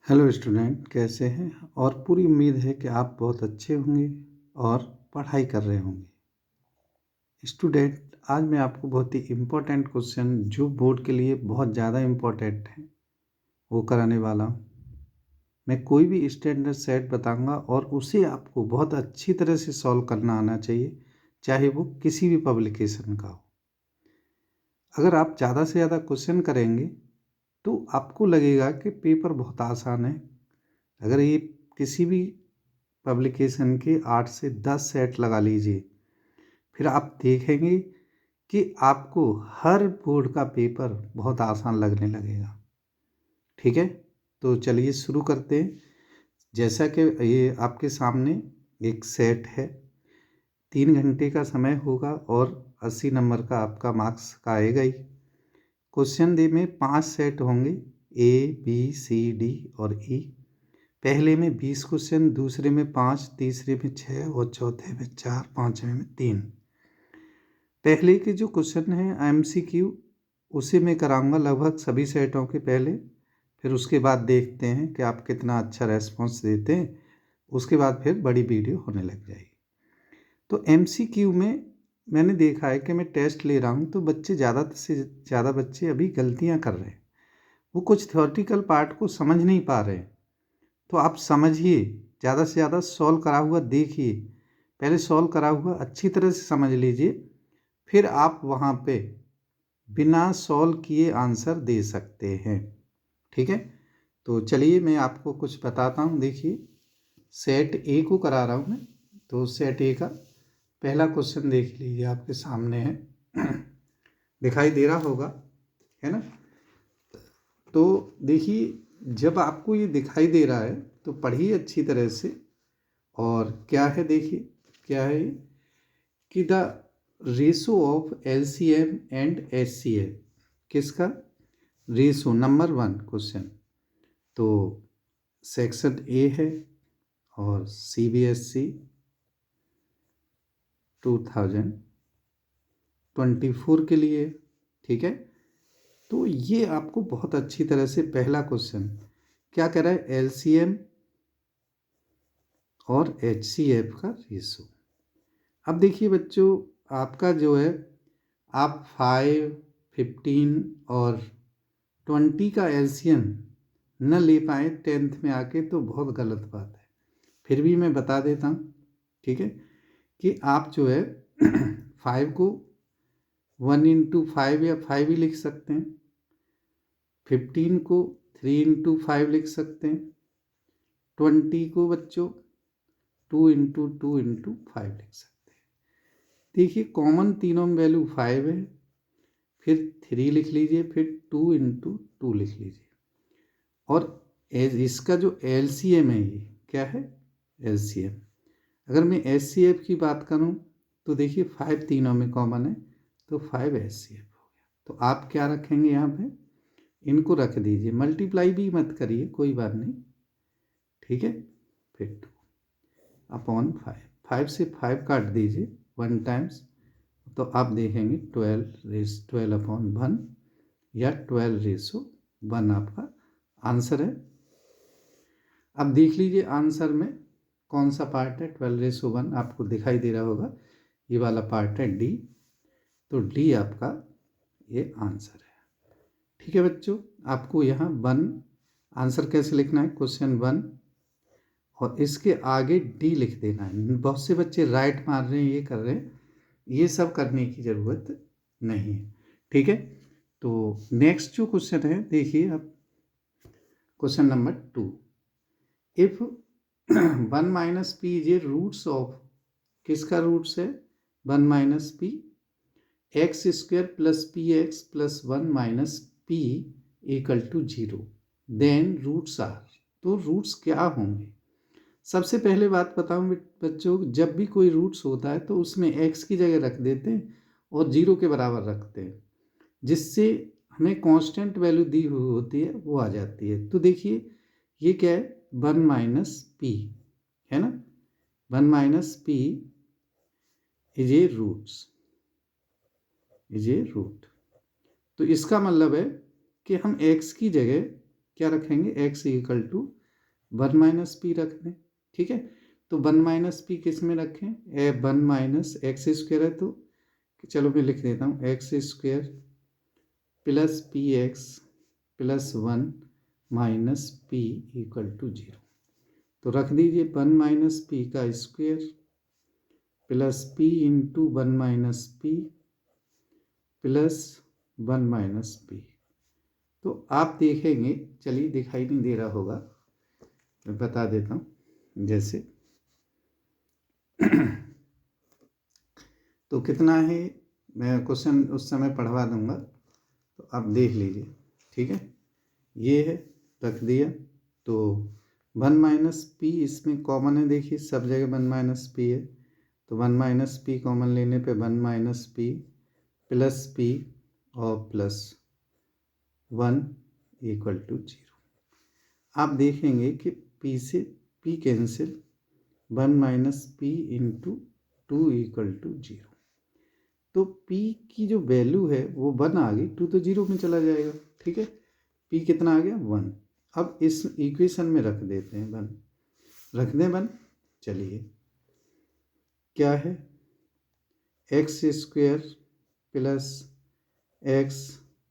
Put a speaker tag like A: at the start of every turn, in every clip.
A: Hello student, कैसे हैं? और पूरी उम्मीद है कि आप बहुत अच्छे होंगे और पढ़ाई कर रहे होंगे। स्टूडेंट, आज मैं आपको बहुत ही इम्पोर्टेंट क्वेश्चन जो बोर्ड के लिए बहुत ज़्यादा इम्पोर्टेंट है वो कराने वाला हूँ। मैं कोई भी स्टैंडर्ड सेट बताऊंगा और उसे आपको बहुत अच्छी तरह से सॉल्व करना आना चाहिए, चाहे वो किसी भी पब्लिकेशन का हो। अगर आप ज़्यादा से ज़्यादा क्वेश्चन करेंगे तो आपको लगेगा कि पेपर बहुत आसान है। अगर ये किसी भी पब्लिकेशन के 8 से 10 सेट लगा लीजिए, फिर आप देखेंगे कि आपको हर बोर्ड का पेपर बहुत आसान लगने लगेगा। ठीक है, तो चलिए शुरू करते हैं। जैसा कि ये आपके सामने एक सेट है, 3 घंटे का समय होगा और 80 नंबर का आपका मार्क्स का आएगा ही। क्वेश्चन दे में 5 सेट होंगे, A, B, C, D और E। पहले में 20 क्वेश्चन, दूसरे में 5, तीसरे में 6 और चौथे में 4, पाँचवें में 3। पहले के जो क्वेश्चन हैं MCQ, उसे मैं कराऊंगा लगभग सभी सेटों के पहले। फिर उसके बाद देखते हैं कि आप कितना अच्छा रेस्पॉन्स देते हैं। उसके बाद फिर बड़ी वीडियो होने लग जाएगी। तो MCQ में मैंने देखा है कि मैं टेस्ट ले रहा हूँ तो बच्चे ज़्यादा से ज़्यादा बच्चे अभी गलतियाँ कर रहे हैं। वो कुछ थ्योरेटिकल पार्ट को समझ नहीं पा रहे हैं। तो आप समझिए, ज़्यादा से ज़्यादा सॉल्व करा हुआ देखिए। पहले सॉल्व करा हुआ अच्छी तरह से समझ लीजिए, फिर आप वहाँ पे बिना सॉल्व किए आंसर दे सकते हैं। ठीक है, तो चलिए मैं आपको कुछ बताता हूँ। देखिए, सेट ए को करा रहा हूँ मैं। तो सेट ए का पहला क्वेश्चन देख लीजिए, आपके सामने है। दिखाई दे रहा होगा, है ना? तो देखिए, जब आपको ये दिखाई दे रहा है तो पढ़िए अच्छी तरह से। और क्या है, देखिए क्या है कि the ratio of LCM and HCF, किसका रेशो, नंबर 1 क्वेश्चन। तो सेक्शन ए है और CBSE 2024 के लिए। ठीक है, तो ये आपको बहुत अच्छी तरह से पहला क्वेश्चन क्या कह रहा है, LCM और HCF का रेशो। अब देखिए बच्चों, आपका जो है, आप 5, 15 और 20 का LCM न ले पाए 10th में आके तो बहुत गलत बात है। फिर भी मैं बता देता हूँ, ठीक है, कि आप जो है 5 को 1 × 5 या 5 ही लिख सकते हैं। 15 को 3 × 5 लिख सकते हैं। 20 को बच्चों 2 × 2 × 5 लिख सकते हैं। देखिए, कॉमन तीनों में वैल्यू 5 है। फिर 3 लिख लीजिए, फिर 2 × 2 लिख लीजिए। और इसका जो LCM है, ये क्या है, LCM। अगर मैं HCF की बात करूं तो देखिए 5 तीनों में कॉमन है, तो 5 HCF हो गया। तो आप क्या रखेंगे यहाँ पे, इनको रख दीजिए, मल्टीप्लाई भी मत करिए, कोई बात नहीं। ठीक है, फिर 2/5, 5 से 5 काट दीजिए 1 टाइम्स, तो आप देखेंगे 12/1 या 12:1 आपका आंसर है। अब देख लीजिए आंसर में कौन सा पार्ट है। 12:1 आपको दिखाई दे रहा होगा, ये वाला पार्ट है D। तो D आपका ये आंसर है। ठीक है बच्चों, आपको यहाँ 1 आंसर कैसे लिखना है, क्वेश्चन 1, और इसके आगे D लिख देना है। बहुत से बच्चे राइट मार रहे हैं, ये कर रहे हैं, ये सब करने की ज़रूरत नहीं है। ठीक है, तो नेक्स्ट जो क्वेश्चन है, देखिए अब question number 2। If 1 - p is a roots of, किसका रूट्स है, 1 - p, x² + px + 1 - p = 0, then roots are. तो रूट्स क्या होंगे? सबसे पहले बात बताऊं बच्चों, जब भी कोई रूट्स होता है तो उसमें x की जगह रख देते हैं और 0 के बराबर रखते हैं, जिससे हमें कांस्टेंट वैल्यू दी हुई होती है वो आ जाती है। तो देखिए ये क्या है, 1 - p है ना, 1 - p इज ए रूट। तो इसका मतलब है कि हम x की जगह क्या रखेंगे, x equal to 1 minus p रख दें। ठीक है, तो 1 माइनस पी किस में रखें, 1 माइनस एक्स स्क्वायर है, तो चलो मैं लिख देता हूँ x square plus p x plus 1 minus p equal to 0। तो रख दीजिए 1 माइनस पी का square plus p into 1 minus p plus 1 minus p. तो आप देखेंगे, चलिए दिखाई नहीं दे रहा होगा, मैं बता देता हूँ जैसे तो कितना है, मैं क्वेश्चन उस समय पढ़वा दूंगा तो आप देख लीजिए। ठीक है, ये है, रख दिया। तो 1 माइनस पी इसमें कॉमन है, देखिए सब जगह 1 माइनस पी है, तो 1 माइनस पी कॉमन लेने पे 1 माइनस पी प्लस पी और प्लस 1 इक्वल टू 0। आप देखेंगे कि पी से p cancel, 1 minus p into 2 equal to 0। तो p की जो वैल्यू है वो 1 आ गई, 2 तो 0 में चला जाएगा। ठीक है, p कितना आ गया, 1। अब इस इक्वेशन में रख देते हैं 1, रख दें 1। चलिए क्या है, x square plus x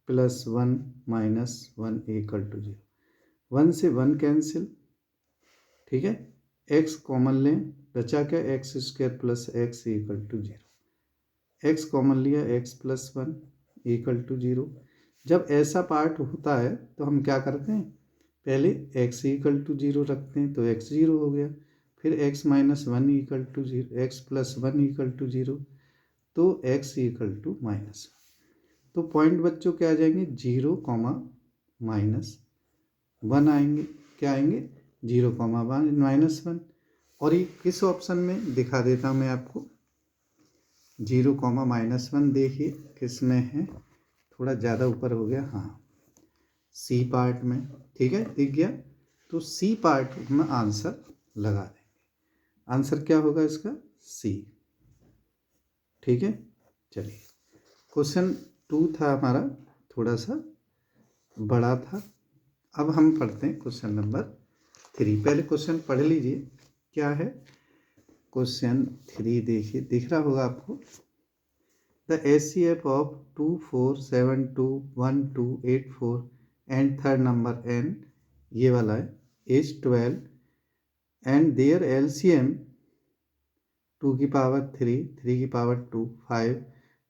A: plus 1 minus 1 equal to 0। 1 से 1 कैंसिल। ठीक है, x कॉमन लें, बचा क्या, x square plus x equal to 0। x common लिया, x प्लस 1 इक्वल टू 0। जब ऐसा पार्ट होता है तो हम क्या करते हैं, पहले x इक्वल टू 0 रखते हैं, तो x 0 हो गया। फिर x minus 1 equal to 0, x plus 1 equal to 0, तो x इक्वल टू माइनस। तो पॉइंट बच्चों क्या आ जाएंगे, 0 कॉमा माइनस 1 आएंगे। क्या आएंगे, 0 कॉमा माइनस 1। और ये किस ऑप्शन में दिखा देता हूँ मैं आपको, 0 कॉमा माइनस 1 देखिए किस में है, थोड़ा ज़्यादा ऊपर हो गया, हाँ सी पार्ट में। ठीक है, दिख गया, तो सी पार्ट में आंसर लगा देंगे। आंसर क्या होगा इसका, सी। ठीक है, चलिए क्वेश्चन 2 था हमारा, थोड़ा सा बड़ा था। अब हम पढ़ते हैं क्वेश्चन नंबर 3। पहले क्वेश्चन पढ़ लीजिए क्या है। क्वेश्चन 3 देखिए, दिख रहा होगा आपको। The HCF of 2, 4, 7, 2, 1, 2, 8, 4 and third number n, ये वाला है, is 12 and their LCM 2 की पावर 3, 3 की power 2, 5,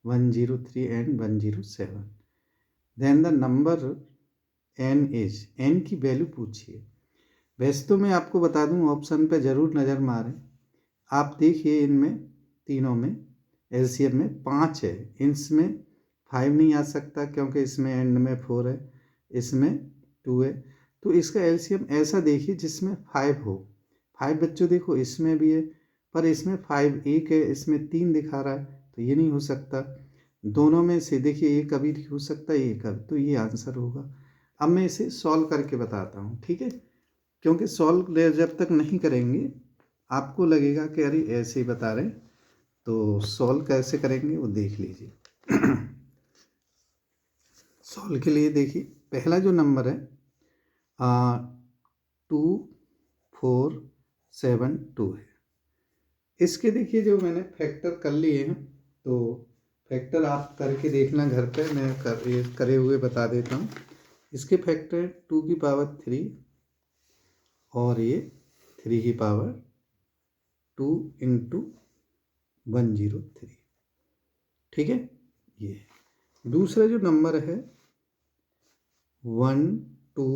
A: 103 and 107। Then the number n is, n की वैल्यू पूछिए। वैसे तो मैं आपको बता दूं, ऑप्शन पे ज़रूर नज़र मारें। आप देखिए इनमें तीनों में एलसीएम में 5 है, इसमें 5 नहीं आ सकता क्योंकि इसमें एंड में 4 है, इसमें 2 है। तो इसका एलसीएम ऐसा देखिए जिसमें 5 हो। 5 बच्चों देखो इसमें भी है, पर इसमें 5 एक है, इसमें 3 दिखा रहा है, तो ये नहीं हो सकता। दोनों में से देखिए एक अभी हो सकता है, एक अभी, तो ये आंसर होगा। अब मैं इसे सॉल्व करके बताता हूँ। ठीक है, क्योंकि सॉल्व जब तक नहीं करेंगे आपको लगेगा कि अरे ऐसे ही बता रहे हैं, तो सॉल्व कैसे करेंगे वो देख लीजिए। सॉल्व के लिए देखिए, पहला जो नंबर है 2, 4, 7, 2 है। इसके देखिए जो मैंने फैक्टर कर लिए हैं, तो फैक्टर आप करके देखना घर पे, मैं करे हुए बता देता हूँ। इसके फैक्टर 2 की पावर 3 और ये 3 की पावर 2 इंटू 103। ठीक है, ये दूसरा जो नंबर है 1, 2,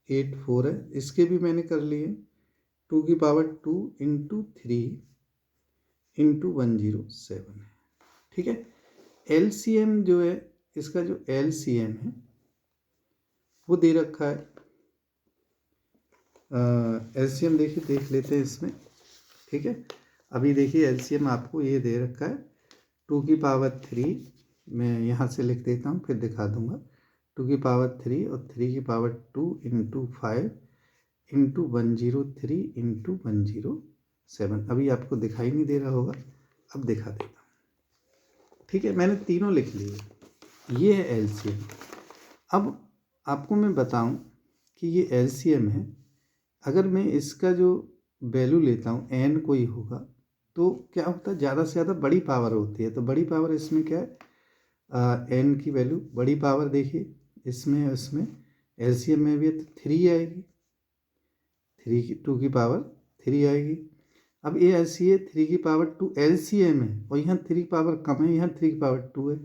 A: 8, 4 है, इसके भी मैंने कर लिए 2 की पावर 2 इंटू 3 इंटू 107 है। ठीक है, एलसीएम जो है, इसका जो एलसीएम है वो दे रखा है। एलसीएम देखिए, देख लेते हैं इसमें। ठीक है, अभी देखिए एलसीएम आपको ये दे रखा है 2 की पावर 3, मैं यहाँ से लिख देता हूँ फिर दिखा दूँगा। 2 की पावर 3 और 3 की पावर 2 इंटू 5 इंटू 103 इंटू 107। अभी आपको दिखाई नहीं दे रहा होगा, अब दिखा देता हूँ। ठीक है, मैंने तीनों लिख लिए, ये है एलसीएम। अब आपको मैं बताऊं कि ये एलसीएम है। अगर मैं इसका जो वैल्यू लेता हूँ n कोई होगा तो क्या होता है, ज़्यादा से ज़्यादा बड़ी पावर होती है। तो बड़ी पावर इसमें क्या है, n की वैल्यू बड़ी पावर देखिए इसमें एलसीएम में भी है तो 3 आएगी, 2 की पावर 3 आएगी। अब ये ऐसी है 3 की पावर 2 एलसीएम है और यहाँ 3 की पावर कम है, यहाँ 3 की पावर 2 है।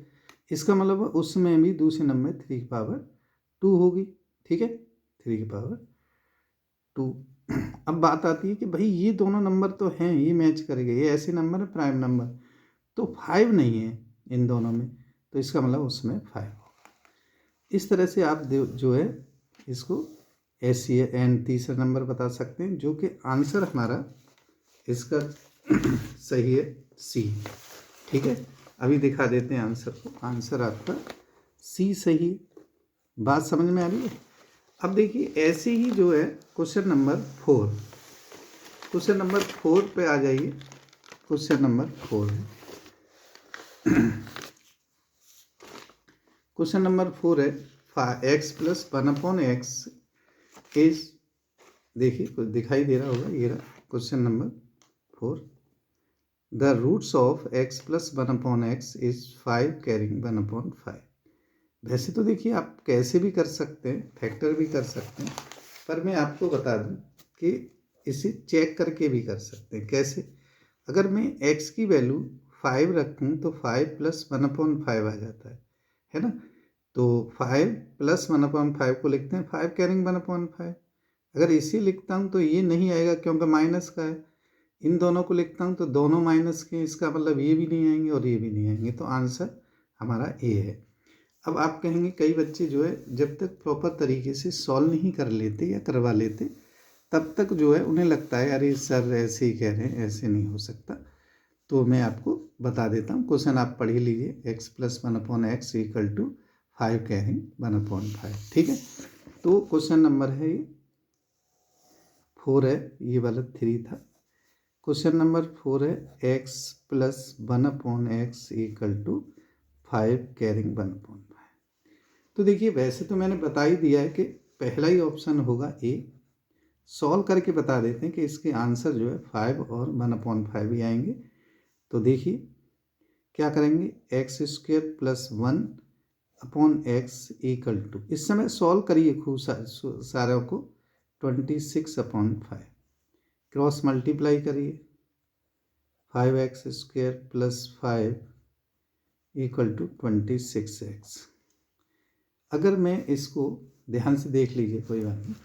A: इसका मतलब उसमें भी दूसरे नंबर में 3 की पावर 2 होगी। ठीक है, 3 की पावर 2। अब बात आती है कि भाई ये दोनों नंबर तो हैं, ये मैच करेंगे, ये ऐसे नंबर है प्राइम नंबर, तो 5 नहीं है इन दोनों में, तो इसका मतलब उसमें 5 होगा। इस तरह से आप जो है इसको ऐसी एन तीसरा नंबर बता सकते हैं, जो कि आंसर हमारा इसका सही है सी। ठीक है, अभी दिखा देते हैं आंसर को। आंसर आपका सी सही। बात समझ में आ रही है। अब देखिए ऐसे ही जो है क्वेश्चन नंबर 4, क्वेश्चन नंबर 4 पे आ जाइए। क्वेश्चन नंबर 4 है, क्वेश्चन नंबर 4 है x प्लस 1/x इज, देखिए कुछ दिखाई दे रहा होगा, ये रहा question number 4। The roots of x plus 1/x is 5 carrying 1/5। वैसे तो देखिए आप कैसे भी कर सकते हैं, फैक्टर भी कर सकते हैं, पर मैं आपको बता दूं कि इसे चेक करके भी कर सकते हैं। कैसे? अगर मैं x की वैल्यू 5 रखूं तो 5 प्लस 1/5 आ जाता है ना। तो 5 प्लस 1/5 को लिखते हैं 5 कैरिंग 1/5। अगर इसे लिखता हूँ तो ये नहीं आएगा क्योंकि माइनस का है। इन दोनों को लिखता हूँ तो दोनों माइनस के, इसका मतलब ये भी नहीं आएंगे और ये भी नहीं आएंगे, तो आंसर हमारा ए है। अब आप कहेंगे कई बच्चे जो है जब तक प्रॉपर तरीके से सॉल्व नहीं कर लेते या करवा लेते तब तक जो है उन्हें लगता है अरे सर ऐसे ही कह रहे हैं, ऐसे नहीं हो सकता। तो मैं आपको बता देता हूँ, क्वेश्चन आप पढ़ ही लीजिए। x plus 1/x equal to 5 carrying 1/5। ठीक है, तो क्वेश्चन नंबर है ये 4 है, ये वाला 3 था। क्वेश्चन नंबर 4 है x plus 1/x equal to 5 carrying 1/5। तो देखिए वैसे तो मैंने बता ही दिया है कि पहला ही ऑप्शन होगा ए। सॉल्व करके बता देते हैं कि इसके आंसर जो है 5 और 1/5 ही आएंगे। तो देखिए क्या करेंगे, x² plus 1/x equal to, इस समय सॉल्व करिए खूब सारों को, 26/5 क्रॉस मल्टीप्लाई करिए, 5x² plus 5 equal to 26x। अगर मैं इसको ध्यान से देख लीजिए, कोई बात नहीं,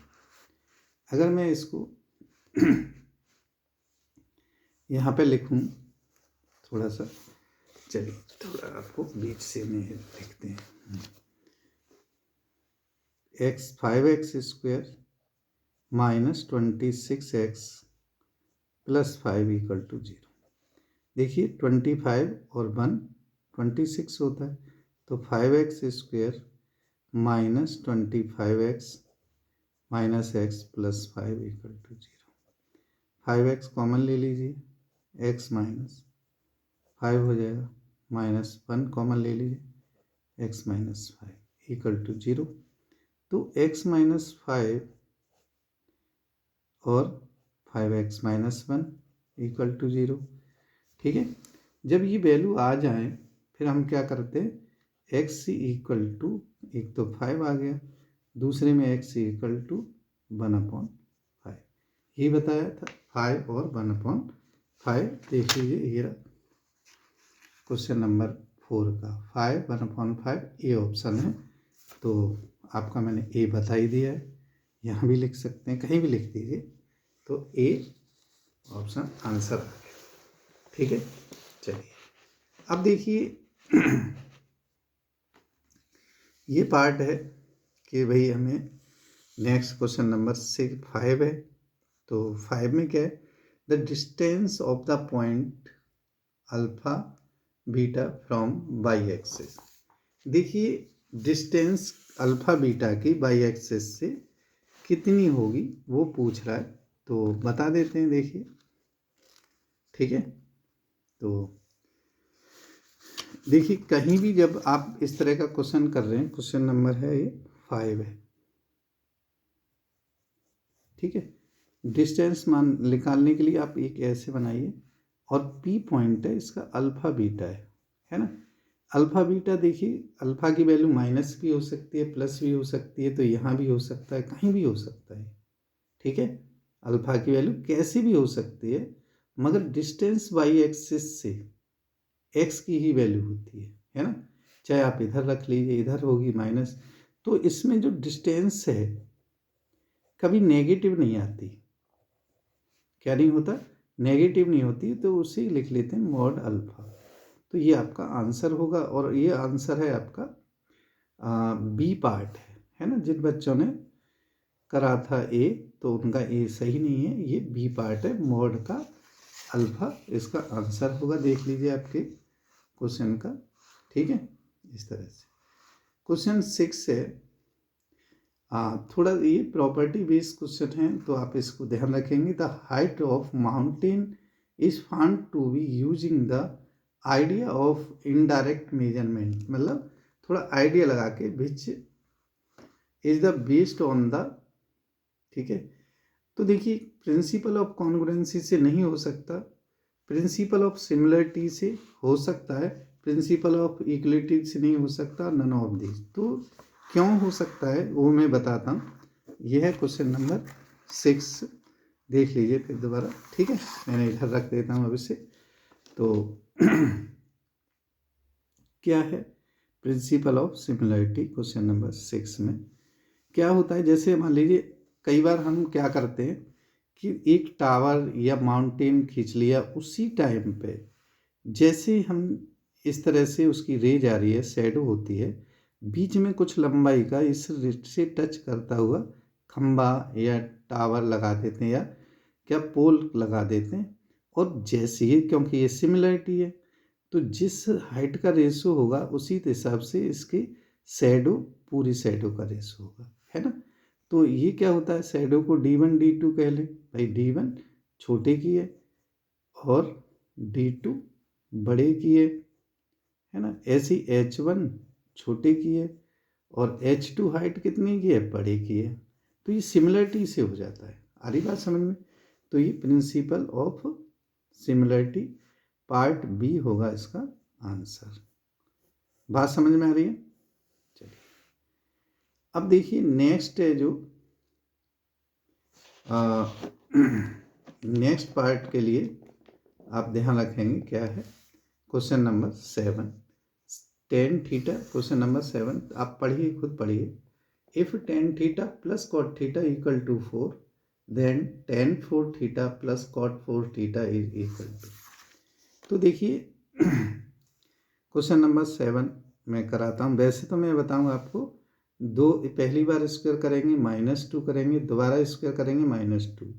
A: अगर मैं इसको यहाँ पे लिखूँ थोड़ा सा, चलिए थोड़ा आपको बीच से में लिखते हैं, 5x² minus 26x plus 5 equal to 0। देखिए 25 और 1 26 होता है, तो 5x² minus 25x minus x plus 5 equal to 0। 5x common ले लीजिए, x माइनस 5 हो जाएगा, माइनस 1 कॉमन ले लीजिए, x माइनस 5 इक्वल टू 0। तो x माइनस 5 और 5x माइनस 1 इक्वल टू 0। ठीक है, जब ये वैल्यू आ जाए फिर हम क्या करते हैं, x इक्वल टू, एक तो 5 आ गया, दूसरे में x इक्वल टू 1/5, ये बताया था 5 और 1/5। देख लीजिए ये क्वेश्चन नंबर 4 का 5 1/5 ए ऑप्शन है। तो आपका मैंने ए बता ही दिया है, यहाँ भी लिख सकते हैं, कहीं भी लिख दीजिए, तो ए ऑप्शन आंसर आ गया। ठीक है, चलिए अब देखिए ये पार्ट है कि भाई हमें नेक्स्ट क्वेश्चन नंबर 5 है। तो 5 में क्या है, the distance of the point alpha beta from by axis. देखिए डिस्टेंस अल्फा बीटा की बाई एक्सिस से कितनी होगी वो पूछ रहा है, तो बता देते हैं। देखिए ठीक है, तो देखिए कहीं भी जब आप इस तरह का क्वेश्चन कर रहे हैं, क्वेश्चन नंबर है ये 5 है, ठीक है। डिस्टेंस मान निकालने के लिए आप एक ऐसे बनाइए, और पी पॉइंट है इसका अल्फा बीटा है ना। अल्फा बीटा देखिए, अल्फा की वैल्यू माइनस भी हो सकती है, प्लस भी हो सकती है, तो यहाँ भी हो सकता है, कहीं भी हो सकता है, ठीक है। अल्फा की वैल्यू कैसी भी हो सकती है, मगर डिस्टेंस बाई एक्सिस से एक्स की ही वैल्यू होती है ना। चाहे आप इधर रख लीजिए, इधर होगी माइनस, तो इसमें जो डिस्टेंस है कभी नेगेटिव नहीं आती। क्या नहीं होता? नेगेटिव नहीं होती, तो उसे लिख लेते हैं मॉड अल्फा। तो ये आपका आंसर होगा, और ये आंसर है आपका बी पार्ट है ना। जिन बच्चों ने करा था ए, तो उनका ए सही नहीं है, ये बी पार्ट है मॉड का अल्फा, इसका आंसर होगा। देख लीजिए आपके क्वेश्चन का, ठीक है, इस तरह से। क्वेश्चन 6 है, थोड़ा ये प्रॉपर्टी बेस्ड क्वेश्चन है, तो आप इसको ध्यान रखेंगे। The height of mountain is found to be using the idea of indirect measurement, मतलब थोड़ा आइडिया लगा के, which is the based on the, ठीक है। तो देखिए, प्रिंसिपल ऑफ कॉन्ग्रुएंसी से नहीं हो सकता, प्रिंसिपल ऑफ सिमिलरिटी से हो सकता है, प्रिंसिपल ऑफ इक्वलिटी से नहीं हो सकता, नन ऑफ दिस। तो क्यों हो सकता है वो मैं बताता हूँ। यह है क्वेश्चन नंबर 6, देख लीजिए फिर दोबारा, ठीक है। मैंने इधर रख देता हूँ अभी से। तो क्या है principal of similarity? Question number 6 में क्या होता है, जैसे मान लीजिए कई बार हम क्या करते हैं कि एक टावर या माउंटेन खींच लिया, उसी टाइम पे जैसे हम इस तरह से उसकी रे जा रही है, शैडो होती है, बीच में कुछ लंबाई का इस से टच करता हुआ खंबा या टावर लगा देते हैं, या क्या पोल लगा देते हैं। और जैसे ही, क्योंकि ये सिमिलरिटी है, तो जिस हाइट का रेशो होगा उसी हिसाब से इसकी शैडो, पूरी शैडो का रेशो होगा, है ना। तो ये क्या होता है, शैडो को D1 D2 कह लें भाई। D1 छोटे की है और D2 बड़े की है ना। ऐसी H1 छोटे की है और H2 हाइट कितनी की है, बड़े की है। तो ये सिमिलरिटी से हो जाता है। आ रही बात समझ में? तो ये principle of similarity part b होगा इसका आंसर। बात समझ में आ रही है? चलिए, अब देखिए नेक्स्ट है जो नेक्स्ट पार्ट के लिए आप ध्यान रखेंगे, क्या है question number 7, tan theta. Question number 7 आप पढ़िए, खुद पढ़िए। If tan theta plus cot theta equal to 4, then tan 4 theta plus cot 4 theta is equal to. तो देखिए क्वेश्चन नंबर 7 मैं कराता हूँ। वैसे तो मैं बताऊँ आपको, दो पहली बार स्क्वायर करेंगे -2 करेंगे, दोबारा स्क्वायर करेंगे -2।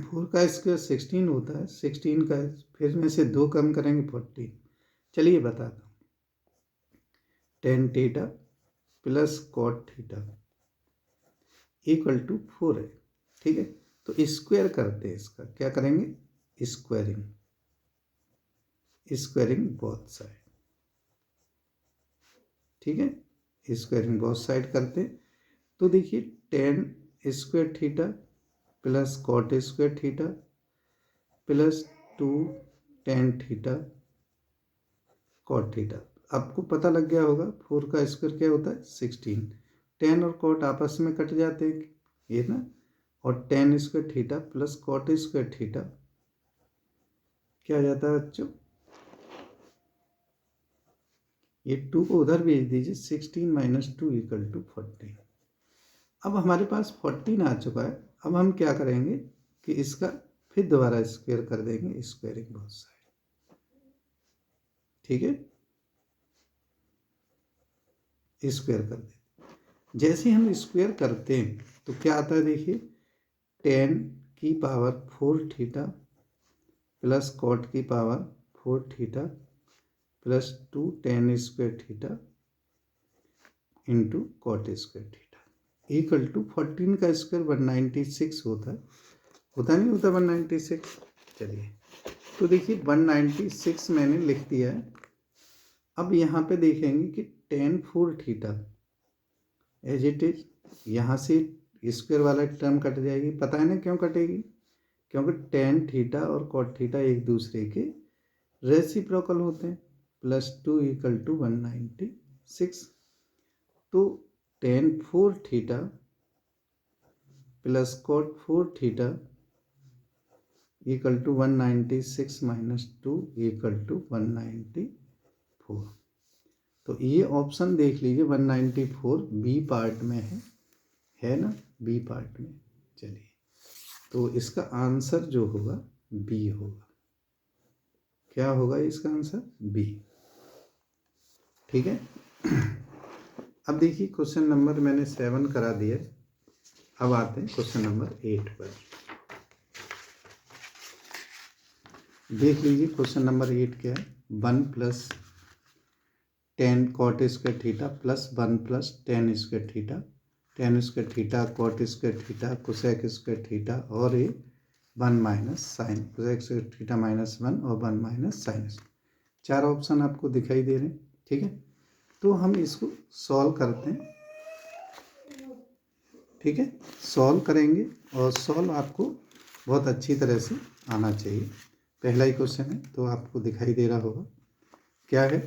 A: 4 का स्क्वायर 16 होता है, 16 का फिर में से 2 कम करेंगे 14। चलिए बताता हूँ। tan theta plus cot theta equal to 4 है, ठीक है। तो स्क्वायर करते हैं इसका, क्या करेंगे, स्क्वायरिंग, स्क्वायरिंग बोथ साइड, ठीक है। स्क्वायरिंग बोथ साइड करते। तो देखिए tan square theta plus cot square theta plus 2 tan theta cot theta. आपको पता लग गया होगा 4 का स्क्वायर क्या होता है, 16। tan और cot आपस में कट जाते हैं, ये ना। और tan square theta plus cot square theta क्या आ जाता है बच्चों, ये 2 को उधर भेज दीजिए, 16 - 2 इक्वल टू 14। अब हमारे पास 14 आ चुका है। अब हम क्या करेंगे कि इसका फिर दोबारा स्क्वायर कर देंगे, स्क्वायरिंग बोथ साइड, ठीक है। स्क्वायर कर दें। जैसे हम स्क्वायर करते हैं तो क्या आता है, देखिए tan की पावर 4 थीटा प्लस cot की power 4 theta plus 2 tan square theta into cot square theta equal to 14 का स्क्वायर 196 होता नहीं होता 196। चलिए, तो देखिए 196 मैंने लिख दिया है। अब यहाँ पे देखेंगे कि tan 4 theta as it is, यहाँ से स्क्वायर वाला टर्म कट जाएगी। पता है ना क्यों कटेगी? क्योंकि टेन थीटा और कॉट थीटा एक दूसरे के रेसिप्रोकल होते हैं। +2 = 196। तो tan 4 theta plus cot 4 theta = 196 - 2 = 194। तो ये ऑप्शन देख लीजिए 194 बी पार्ट में है ना, बी पार्ट में। चलिए, तो इसका आंसर जो होगा बी होगा। क्या होगा इसका आंसर? बी। ठीक है। अब देखिए क्वेश्चन नंबर मैंने 7 करा दिया। अब आते हैं क्वेश्चन नंबर 8 पर। देख लीजिए क्वेश्चन नंबर 8 क्या है। 1 + 10 cot square theta plus 1 + 10 square theta, 10 square theta, cot square theta, cosec square theta और ये 1 - साइन, कोसेक स्क्वायर थीटा -1 और 1 - साइन। 4 ऑप्शन आपको दिखाई दे रहे हैं। ठीक है, तो हम इसको सॉल्व करते हैं। ठीक है, सॉल्व करेंगे और सॉल्व आपको बहुत अच्छी तरह से आना चाहिए। पहला ही क्वेश्चन है तो आपको दिखाई दे रहा होगा क्या है।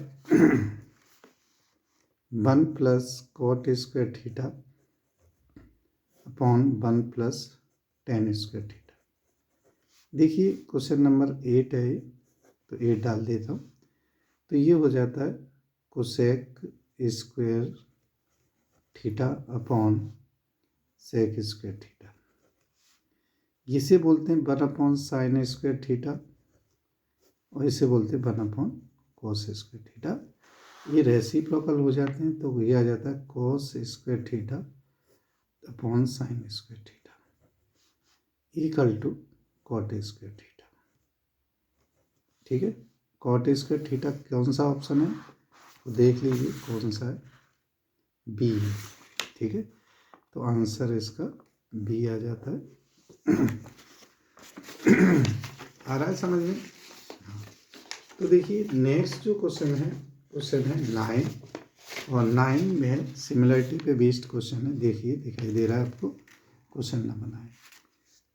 A: 1 + cot square theta upon 1 + 10 square theta. देखिए क्वेश्चन नंबर 8 है तो 8 डाल देता हूँ। तो ये हो जाता है cosec square theta upon sec square theta. इसे बोलते हैं 1 / साइन स्क्वायर थीटा और इसे बोलते हैं 1 / कॉस स्क्वायर थीटा। ये रेसिप्रोकल हो जाते हैं तो ये आ जाता है cos square theta upon sine square theta = cot square theta. ठीक है, कॉट स्क्वायर थीटा कौन सा ऑप्शन है तो देख लीजिए कौन सा है, बी है। ठीक है, तो आंसर इसका बी आ जाता है। आ रहा है समझ में? तो देखिए नेक्स्ट जो क्वेश्चन है क्वेश्चन है 9 और 9 में सिमिलरिटी पे बेस्ड क्वेश्चन है। देखिए दिखाई दे रहा है आपको क्वेश्चन नंबर 9।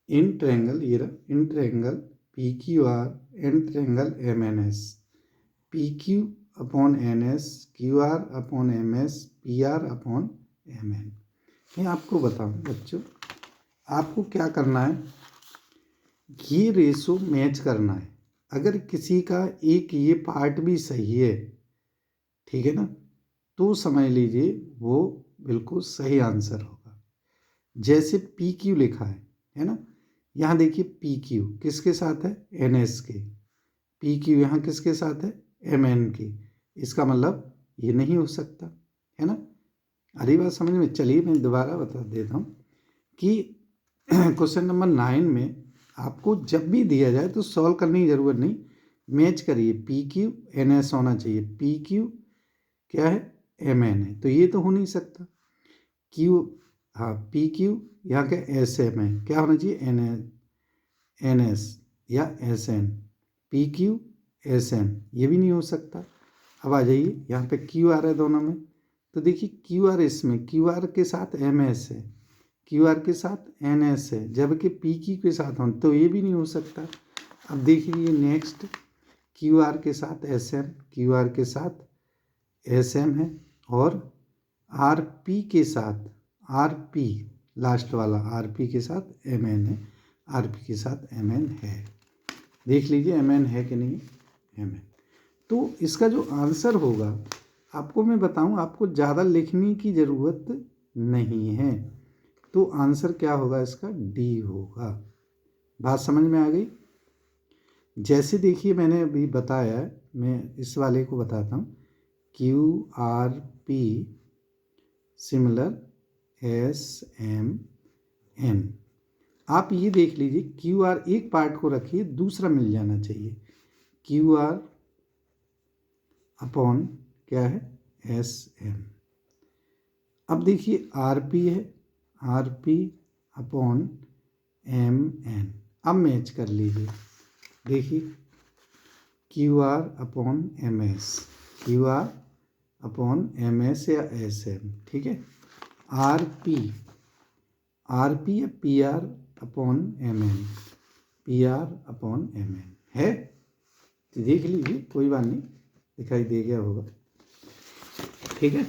A: इन ट्रायंगल, ये रहा in triangle PQR and triangle MNS, PQ upon NS, QR अपॉन MS, PR अपॉन MN। मैं आपको बताऊं बच्चों, आपको क्या करना है, ये रेशो मैच करना है। अगर किसी का एक ये पार्ट भी सही है, ठीक है ना, तो समझ लीजिए वो बिल्कुल सही आंसर होगा। जैसे PQ लिखा है ना, यहाँ देखिए PQ किसके साथ है, NS के। PQ यहाँ किसके साथ है, MN के। इसका मतलब ये नहीं हो सकता, है ना। अरे बात समझ में। चलिए मैं दोबारा बता देता हूँ कि क्वेश्चन नंबर 9 में आपको जब भी दिया जाए तो सॉल्व करने की ज़रूरत नहीं, मैच करिए। PQ NS होना चाहिए, PQ क्या है, MN है, तो ये तो हो नहीं सकता। Q, हाँ PQ यहाँ का SM है, क्या होना चाहिए, NS या SN। PQ SM ये भी नहीं हो सकता। अब आ जाइए यहाँ पे QR है दोनों में, तो देखिए QR इसमें QR के साथ MS है, QR के साथ NS है, जबकि PQ के साथ हो तो ये भी नहीं हो सकता। अब देखिए नेक्स्ट QR के साथ SM, QR के साथ SM है और RP के साथ RP लास्ट वाला RP के साथ MN है, RP के साथ MN है। देख लीजिए MN है कि नहीं, MN। तो इसका जो आंसर होगा आपको मैं बताऊं, आपको ज़्यादा लिखने की ज़रूरत नहीं है। तो आंसर क्या होगा इसका, डी होगा। बात समझ में आ गई? जैसे देखिए मैंने अभी बताया है, मैं इस वाले को बताता हूँ, QRP सिमिलर SMN। आप ये देख लीजिए QR एक पार्ट को रखिए, दूसरा मिल जाना चाहिए। QR अपॉन क्या है, SM। अब देखिए RP है, RP अपॉन MN। अब मैच कर लीजिए, देखिए QR अपॉन MS, QR अपॉन MS या SM। ठीक है, RP आर पी या p r upon m n, p r upon m n है, तो देख लीजिए, कोई बात नहीं, दिखाई दे गया होगा। ठीक है,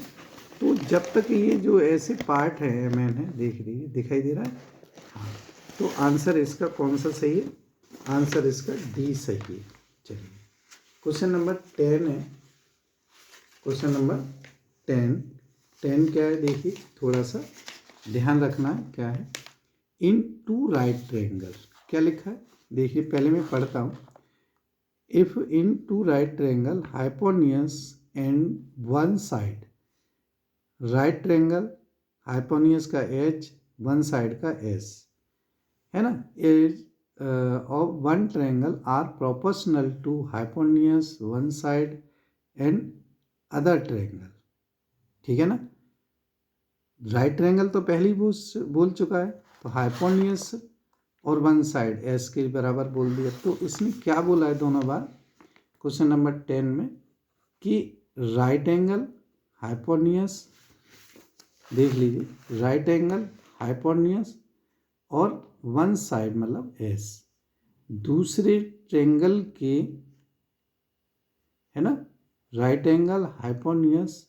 A: तो जब तक ये जो ऐसे पार्ट है एम एन है, देख लीजिए, दिखाई दे रहा है। हाँ, तो आंसर इसका कौन सा सही है? आंसर इसका डी सही है। चलिए क्वेश्चन नंबर 10 है। क्वेश्चन नंबर 10 क्या है देखिए, थोड़ा सा ध्यान रखना है। क्या है? इन टू राइट ट्रायंगल, क्या लिखा है देखिए, पहले मैं पढ़ता हूँ। If in two right triangle hypotenuse and one side, right triangle hypotenuse का एच, वन साइड का एस, है ना, edge of one triangle are proportional to hypotenuse one side and other triangle. ठीक है ना, राइट ट्रायंगल तो पहले ही बोल चुका है, तो हाइपोनियस और वन साइड एस के बराबर बोल दिया। तो इसमें क्या बोला है दोनों बार क्वेश्चन नंबर 10 में कि राइट एंगल हाइपोनियस, देख लीजिए, राइट एंगल हाइपोनियस और वन साइड मतलब एस, दूसरे ट्रायंगल के, है ना, राइट एंगल हाइपोनियस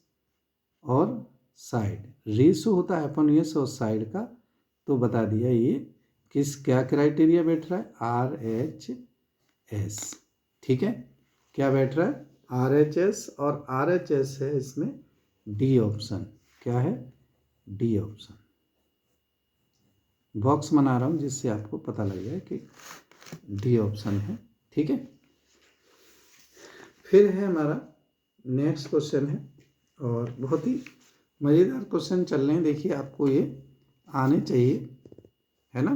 A: और साइड, रेशो होता है हाइपोनियस और साइड का, तो बता दिया ये किस क्या क्राइटेरिया बैठ रहा है, आर एच एस। ठीक है, क्या बैठ रहा है, आर एच एस, और आर एच एस है इसमें डी ऑप्शन। क्या है? D option. बॉक्स बना रहा हूँ जिससे आपको पता लग जाए कि डी ऑप्शन है। ठीक है, फिर है हमारा नेक्स्ट क्वेश्चन है, और बहुत ही मज़ेदार क्वेश्चन चल रहे हैं, देखिए आपको ये आने चाहिए, है ना।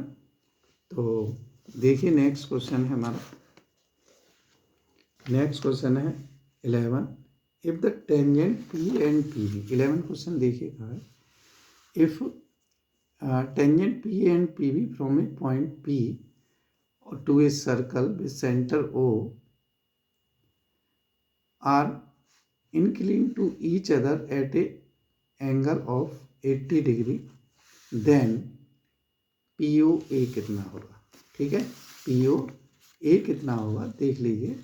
A: तो देखिए नेक्स्ट क्वेश्चन है हमारा, नेक्स्ट क्वेश्चन है 11। If the tangent p and p b, 11 question देखिए कहा है, if tangent p and p b from a point p to a circle with centre o are inclined to each other at a angle of 80 degree, then POA कितना होगा? ठीक है, POA कितना होगा देख लीजिए,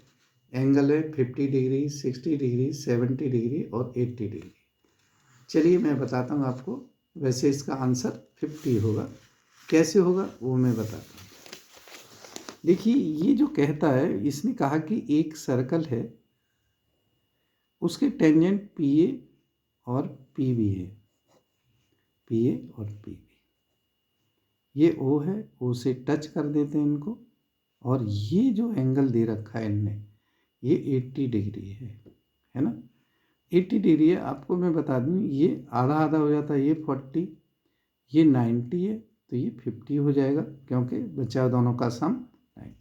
A: एंगल है 50 डिग्री, 60 डिग्री, 70 डिग्री और 80 डिग्री। चलिए मैं बताता हूँ आपको, वैसे इसका आंसर 50 होगा, कैसे होगा वो मैं बताता हूँ। देखिए ये जो कहता है, इसने कहा कि एक सर्कल है, उसके टेंजेंट पी ए और पी बी है, पी ए और पी बी, ये ओ है, ओ से टच कर देते हैं इनको, और ये जो एंगल दे रखा है इनने, ये 80 डिग्री है ना, 80 डिग्री है। आपको मैं बता दूं, ये आधा आधा हो जाता है, ये 40, ये 90 है, तो ये 50 हो जाएगा, क्योंकि बचा दोनों का सम 90।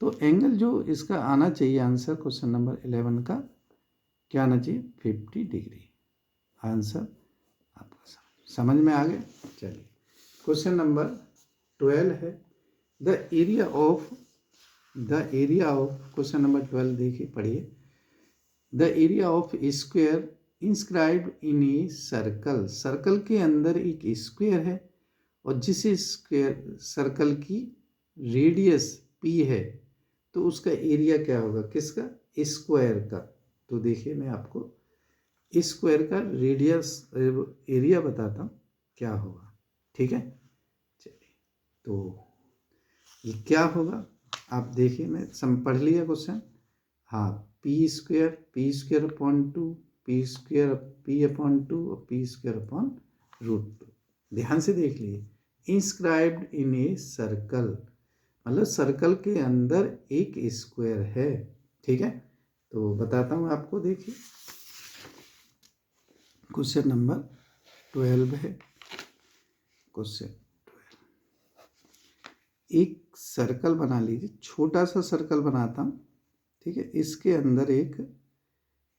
A: तो एंगल जो इसका आना चाहिए आंसर क्वेश्चन नंबर 11 का, क्या आना चाहिए? 50 डिग्री। आंसर आपका समझ में आ गया। चलिए क्वेश्चन नंबर 12 है, the area of question number 12 देखिए, पढ़िए। The area of square inscribe in a circle, circle के अंदर एक स्क्वायर है, और जिस स्क्वायर सर्कल की रेडियस पी है, तो उसका एरिया क्या होगा? किसका? स्क्वायर का। तो देखिए मैं आपको स्क्वायर का रेडियस एरिया बताता हूँ क्या होगा। ठीक है, चलिए, तो ये क्या होगा आप देखिए, मैं पढ़ लिया क्वेश्चन। हाँ, P square upon 2, P square P upon 2 और पी स्क्वायर अपॉन √2। ध्यान से देख लिए, इंस्क्राइब्ड इन ए सर्कल, मतलब सर्कल के अंदर एक स्क्वायर है। ठीक है, तो बताता हूँ आपको, देखिए क्वेश्चन नंबर 12 है। क्वेश्चन 12, एक सर्कल बना लीजिए, छोटा सा सर्कल बनाता हूँ। ठीक है, इसके अंदर एक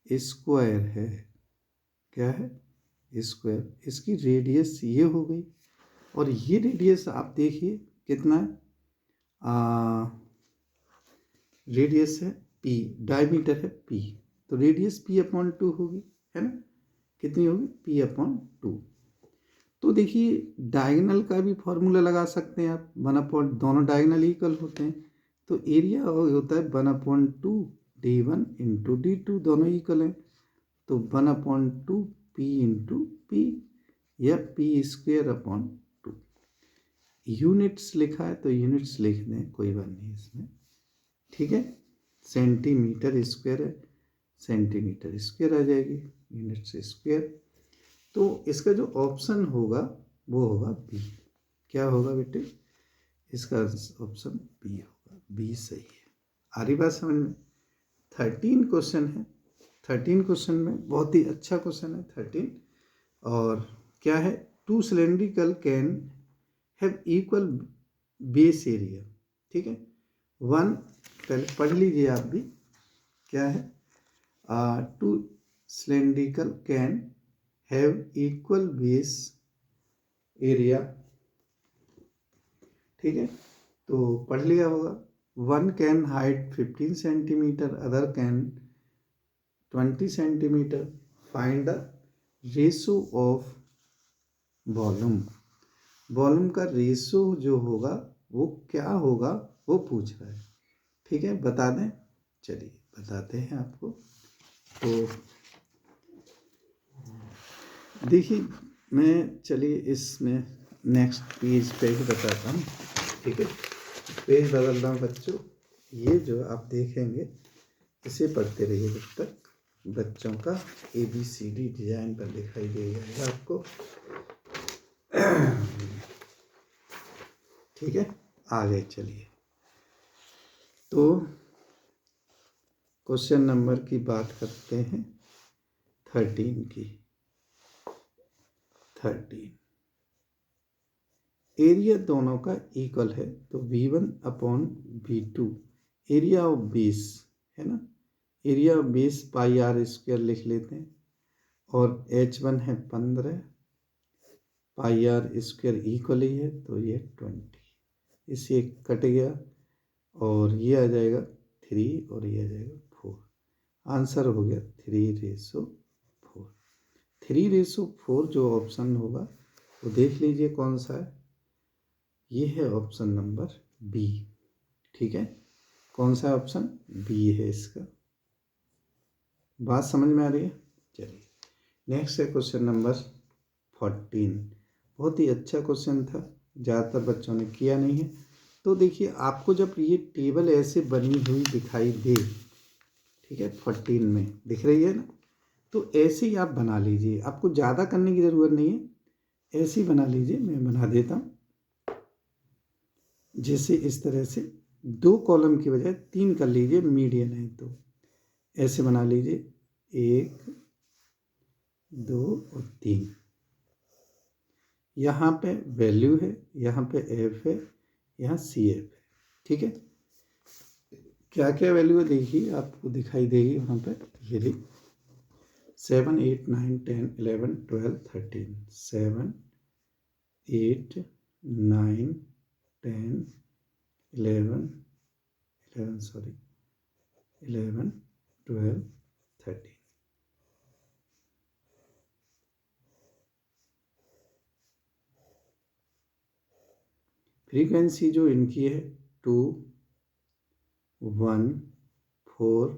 A: स्क्वायर है, क्या है? स्क्वायर, इसकी रेडियस ये हो गई, और ये रेडियस आप देखिए कितना है, रेडियस है पी, डायमीटर है पी, तो रेडियस पी अपॉन 2 होगी, है ना, कितनी होगी? P upon 2। तो देखिए डायगोनल का भी फॉर्मूला लगा सकते हैं आप, 1/, दोनों डायगोनल इक्वल होते हैं, तो एरिया होता है 1/2 d1 इंटू d2, दोनों इक्वल हैं, तो 1/2 p इंटू पी या p²/2। यूनिट्स लिखा है तो यूनिट्स लिख दें, कोई बात नहीं इसमें, ठीक है। सेंटीमीटर स्क्वायर है, सेंटीमीटर स्क्वायर आ जाएगी, यूनिट्स स्क्वायर। तो इसका जो ऑप्शन होगा वो होगा बी। क्या होगा बेटे? इसका ऑप्शन बी होगा, बी सही है। आ रही बात समझ में? 13 क्वेश्चन है, 13 क्वेश्चन में बहुत ही अच्छा क्वेश्चन है 13। और क्या है? 2 cylindrical can have equal base area, ठीक है। 1, पहले पढ़ लीजिए आप भी, क्या है? 2 cylindrical can have equal base area, ठीक है, तो पढ़ लिया होगा। 1 can height 15 centimetre, other can 20 centimetre, find the ratio of volume. Volume का रेशो जो होगा वो क्या होगा वो पूछ रहा है, ठीक है। बता दें, चलिए बताते हैं आपको। तो देखिए मैं, चलिए इसमें नेक्स्ट पेज पे ही बताता हूँ, ठीक है। पेज बदल रहा हूँ बच्चों, ये जो आप देखेंगे इसे पढ़ते रहिए जब तक बच्चों का ABCD डिजाइन पर दिखाई दे जाएगा आपको, ठीक है। आगे चलिए, तो क्वेश्चन नंबर की बात करते हैं 13 की। 13 एरिया दोनों का इक्वल है, तो V1/V2 एरिया ऑफ बेस है ना, एरिया ऑफ बेस πr² लिख लेते हैं, और H1 है 15, πr² इक्वल ही है, तो ये 20, इससे कट गया और ये आ जाएगा 3 और ये आ जाएगा 4। आंसर हो गया 3:4। 3:4 जो ऑप्शन होगा वो देख लीजिए कौन सा है, ये है ऑप्शन नंबर बी, ठीक है। कौन सा ऑप्शन? बी है इसका। बात समझ में आ रही है? चलिए नेक्स्ट है क्वेश्चन नंबर 14। बहुत ही अच्छा क्वेश्चन था, ज़्यादातर बच्चों ने किया नहीं है। तो देखिए आपको जब ये टेबल ऐसे बनी हुई दिखाई दे, ठीक है, 14 में दिख रही है ना, तो ऐसे ही आप बना लीजिए, आपको ज़्यादा करने की ज़रूरत नहीं है, ऐसे ही बना लीजिए। मैं बना देता हूँ, जैसे इस तरह से 2 कॉलम की बजाय 3 कर लीजिए, मीडियन है तो ऐसे बना लीजिए, 1, 2 और 3। यहाँ पे वैल्यू है, यहाँ पे एफ है, यहाँ सी एफ है, ठीक है। क्या क्या वैल्यू है देखिए, आपको दिखाई देगी वहाँ पे, ये देखिए 7, 8, 9, 10, 11, 12, 13, 7, 8, 9, 10, 11, 12, 13। फ्रीक्वेंसी जो इनकी है 2, 1, 4,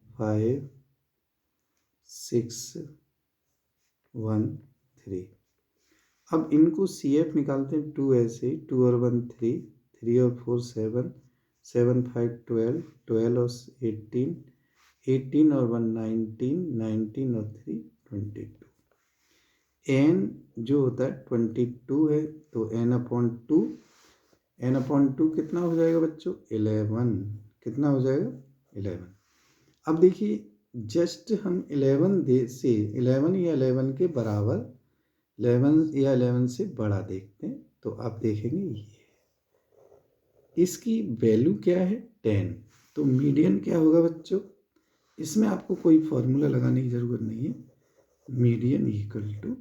A: 5, 6, 1, 3। अब इनको CF निकालते हैं, 2 ऐसे ही, 2 और 1 3, 3 और 4 7, 7, 5 12, 12 और 18, 18 और 1 19, 19 और 3 22। n जो होता है 22 है, तो n/2, n/2 कितना हो जाएगा बच्चों? 11। कितना हो जाएगा? 11। अब देखिए जस्ट हम 11 से 11 या 11 के बराबर, 11 या 11 से बड़ा देखते हैं, तो आप देखेंगे ये इसकी वैल्यू क्या है? 10। तो मीडियन क्या होगा बच्चों? इसमें आपको कोई फॉर्मूला लगाने की ज़रूरत नहीं है, मीडियन इक्वल टू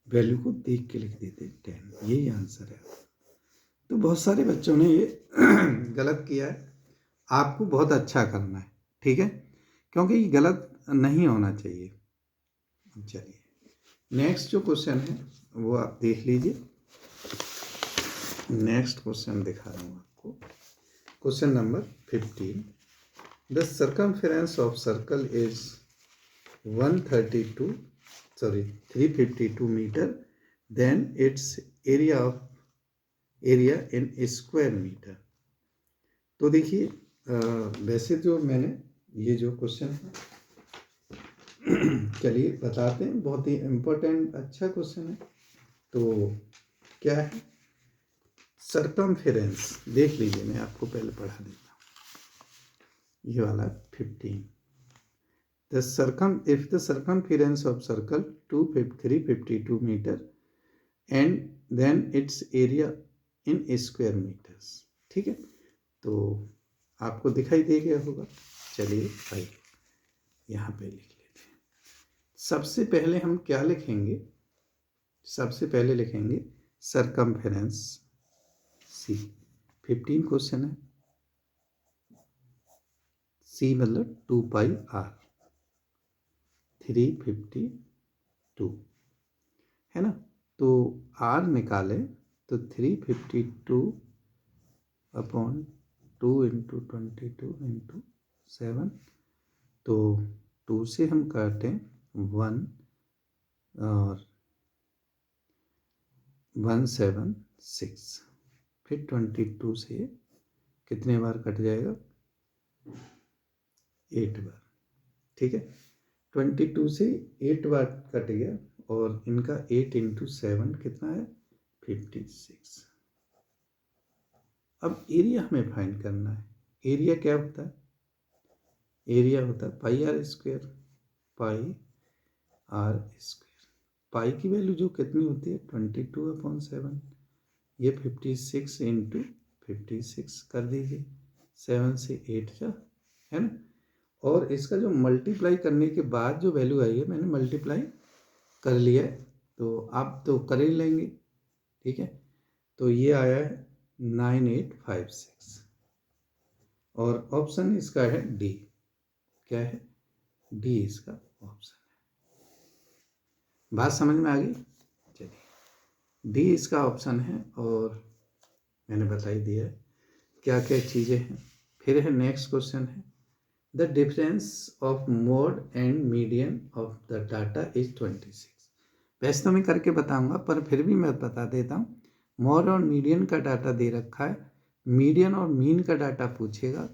A: वैल्यू को देख के लिख देते 10, यही आंसर है। तो बहुत सारे बच्चों ने ये गलत किया है, आपको बहुत अच्छा करना है, ठीक है, क्योंकि ये गलत नहीं होना चाहिए। चलिए नेक्स्ट जो क्वेश्चन है वो आप देख लीजिए। नेक्स्ट क्वेश्चन दिखा रहा हूँ आपको। Question number 15। The circumference of circle is 352 metre, then its area in square metre. तो देखिए, वैसे जो मैंने ये जो क्वेश्चन है चलिए बताते हैं, बहुत ही इम्पोर्टेंट अच्छा क्वेश्चन है। तो क्या है सर्कमफेरेंस, देख लीजिए, मैं आपको पहले पढ़ा देता हूँ। ये वाला 15। if the circumference of circle 352 meter and then its area in square meters। ठीक है, तो आपको दिखाई दे गया होगा। चलिए भाई यहाँ पे लिख लेते हैं। सबसे पहले हम क्या लिखेंगे, सबसे पहले लिखेंगे सर्कमफेरेंस सी। 15 क्वेश्चन है, सी मतलब 2πr 352 है ना। तो r निकाले तो 352 अपॉन 2 इंटू 22 इंटू 7, तो 2 से हम काटें 1 और 176, फिर 22 से कितने बार कट जाएगा, 8 बार। ठीक है, 22 से 8 बार कट गया और इनका 8 इंटू 7 कितना है, 56। अब एरिया हमें फाइंड करना है। एरिया क्या होता है, एरिया होता है pi r square, pi r square. Pi की वैल्यू जो कितनी होती है 22/7, ये 56 इंटू 56 कर दीजिए, 7 से 8 जा, है ना। और इसका जो मल्टीप्लाई करने के बाद जो वैल्यू आई है, मैंने मल्टीप्लाई कर लिया है, तो आप तो कर ही लेंगे। ठीक है, तो ये आया है 9856 और ऑप्शन इसका है डी। क्या है, डी इसका ऑप्शन है। बात समझ में आ गई। चलिए, डी इसका ऑप्शन है और मैंने बता ही दिया है क्या क्या चीज़ें हैं। फिर है नेक्स्ट क्वेश्चन है, the difference of mode and median of the data is 26। वैसे तो मैं करके बताऊंगा, पर फिर भी मैं बता देता हूँ। मोड और मीडियन का डाटा दे रखा है, मीडियन और मीन का डाटा पूछेगा,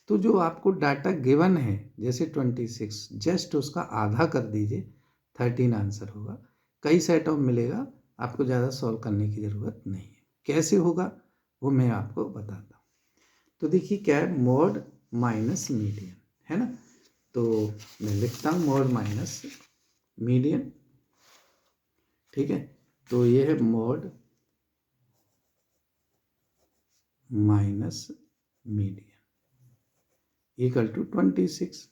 A: तो जो आपको डाटा गिवन है जैसे 26, जस्ट उसका आधा कर दीजिए, 13 आंसर होगा। कई सेट ऑफ मिलेगा, आपको ज़्यादा सॉल्व करने की ज़रूरत नहीं है। कैसे होगा वो मैं आपको बताता हूँ। तो देखिए क्या है, मोड माइनस मीडियन, है ना। तो मैं लिखता हूँ मोड माइनस मीडियन। ठीक है, तो ये है mode minus median equal to 26।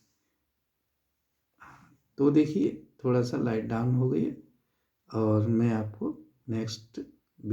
A: तो देखिए थोड़ा सा लाइट डाउन हो गई है और मैं आपको नेक्स्ट